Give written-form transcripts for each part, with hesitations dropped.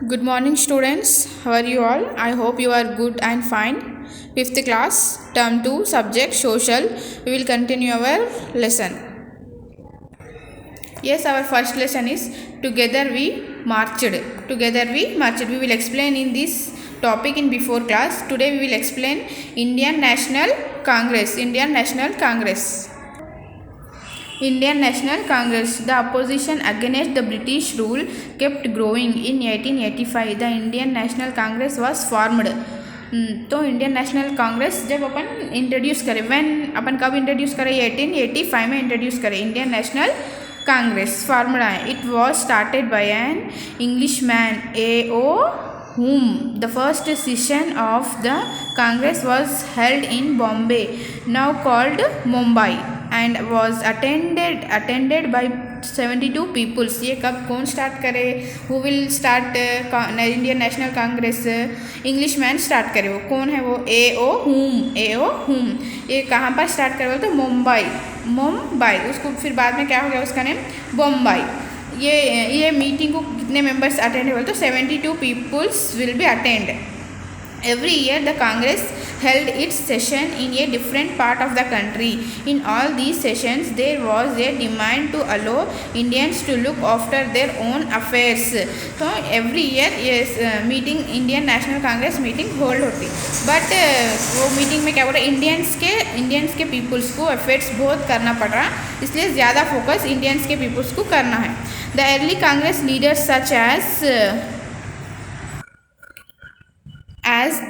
Good morning, students. How are you all? I hope you are good and fine. Fifth class, term 2, subject social. We will continue our lesson. Yes, our first lesson is Together We Marched. Together We Marched. We will explain in this topic in before class. Today we will explain Indian National Congress. Indian National Congress. Indian National Congress. The opposition against the British rule kept growing. In 1885, the Indian National Congress was formed. तो Indian national Congress जब अपन introduce करें अपन कब introduce करें 1885 में introduce करें Indian national Congress formula है. It was started by an English man A.O. Hume. The first session of the Congress was held in Bombay, now called Mumbai, and was attended by 72 peoples. ये कब कौन start करे? Who will start Indian national Congress? English man start करे. वो कौन है? वो A.O. Hume. ये कहाँ पर स्टार्ट करे? तो मुंबई. उसको फिर बाद में क्या हो गया उसका नेम? बम्बई. ये मीटिंग को कितने मेंबर्स अटेंड हुए? तो 72 peoples will be attend. Every year the Congress held its session in a different part of the country. In all these sessions there was a demand to allow Indians to look after their own affairs. So every year yes meeting Indian National Congress meeting hold होती. But वो meeting में क्या हो रहा है? Indians के peoples को affairs बहुत करना पड़ रहा, इसलिए ज़्यादा फोकस इंडियंस के पीपल्स को करना है. The early Congress leaders such as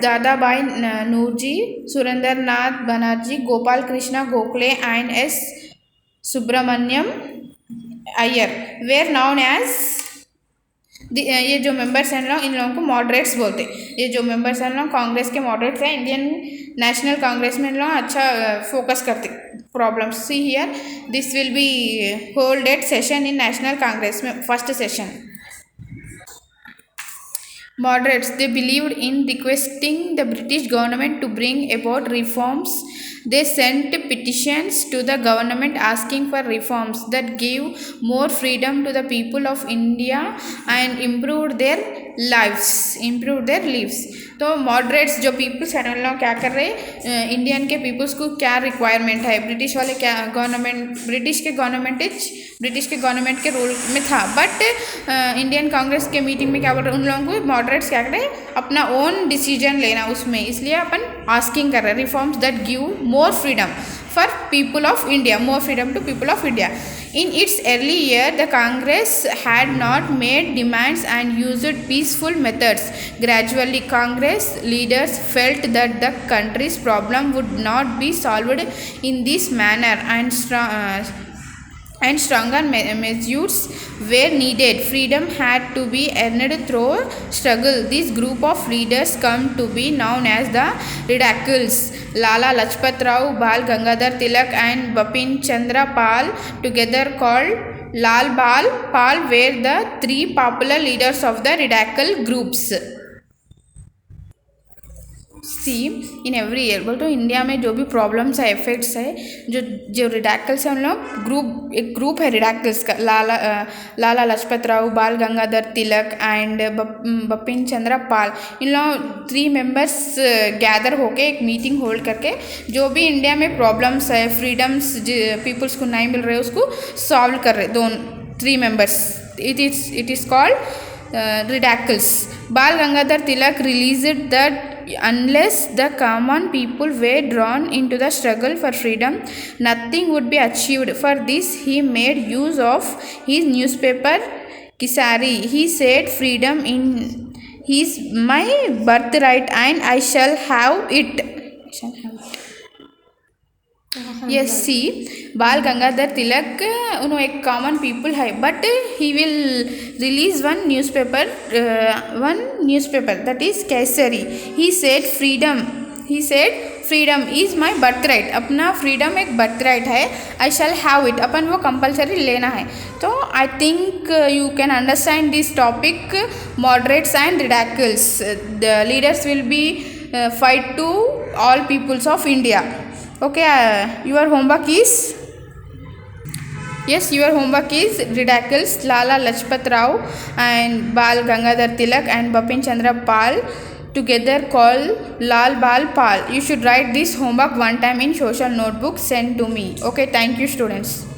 Dadabhai Naoroji, Surendranath Banerjee, Gopal Krishna Gokhale and S. Subramaniam Iyer were known as ये जो मेंबर्स हैं लोग, इन लोगों को मॉडरेट्स बोलते हैं. ये जो मेंबर्स हैं लोग कांग्रेस के मॉडरेट्स हैं. इंडियन नेशनल कांग्रेस में लोग अच्छा फोकस करते problems. See here this will be hold at session in National Congress में first session. Moderates, they believed in requesting the British government to bring about reforms. They sent petitions to the government asking for reforms that gave more freedom to the people of India and improved their lives. तो moderates जो peoples हैं उन लोग क्या कर रहे हैं? Indian के पीपल्स को क्या रिक्वायरमेंट है? ब्रिटिश वाले क्या ब्रिटिश के गवर्नमेंट के रूल में था. बट इंडियन कांग्रेस के मीटिंग में क्या बोल रहे हैं? उन लोगों को मॉडरेट्स क्या कर रहे हैं? अपना ओन डिसीजन लेना उसमें, इसलिए अपन आस्किंग कर रहे हैं reforms that give more freedom to people of India. In its early year, the Congress had not made demands and used peaceful methods. Gradually, Congress leaders felt that the country's problem would not be solved in this manner, and stronger measures were needed. Freedom had to be earned through struggle. This group of leaders come to be known as the Radicals. Lala Lajpat Rao, Bal Gangadhar Tilak and Bipin Chandra Pal, together called Lal Bal Pal, were the three popular leaders of the radical groups. See in every year बोल तो India में जो भी problems है effects है जो रिडैकल्स हैं उन लोग एक ग्रुप है रिडैकल्स का. लाला लाजपत राव, बाल गंगाधर तिलक एंड बिपिन चंद्र पाल, इन लोग 3 मेंबर्स गैदर होके एक मीटिंग होल्ड करके जो भी इंडिया में प्रॉब्लम्स है, फ्रीडम्स पीपल्स को नहीं मिल रहे उसको सॉल्व कर रहे. 3 members. It is called radicals. Bal Gangadhar Tilak released that unless the common people were drawn into the struggle for freedom, nothing would be achieved. For this, he made use of his newspaper Kesari. He said, "Freedom is my birthright, and I shall have it." Yes, see, बाल गंगाधर तिलक उन्होंने एक common people है, but he will release one newspaper that is Kesari. He said freedom is my birthright. अपना freedom एक birthright है. आई shall have it. अपन वो compulsory लेना है. तो I think you can understand this topic. Moderates and radicals, the leaders will be fight to all peoples of India. Okay, your homework is Yes, your homework is ridiculous. Lala Lajpat Rao and Bal Gangadhar Tilak and Bapin Chandra Pal together call Lal Bal Pal. You should write this homework one time in social notebook. Send to me. Okay, thank you, students.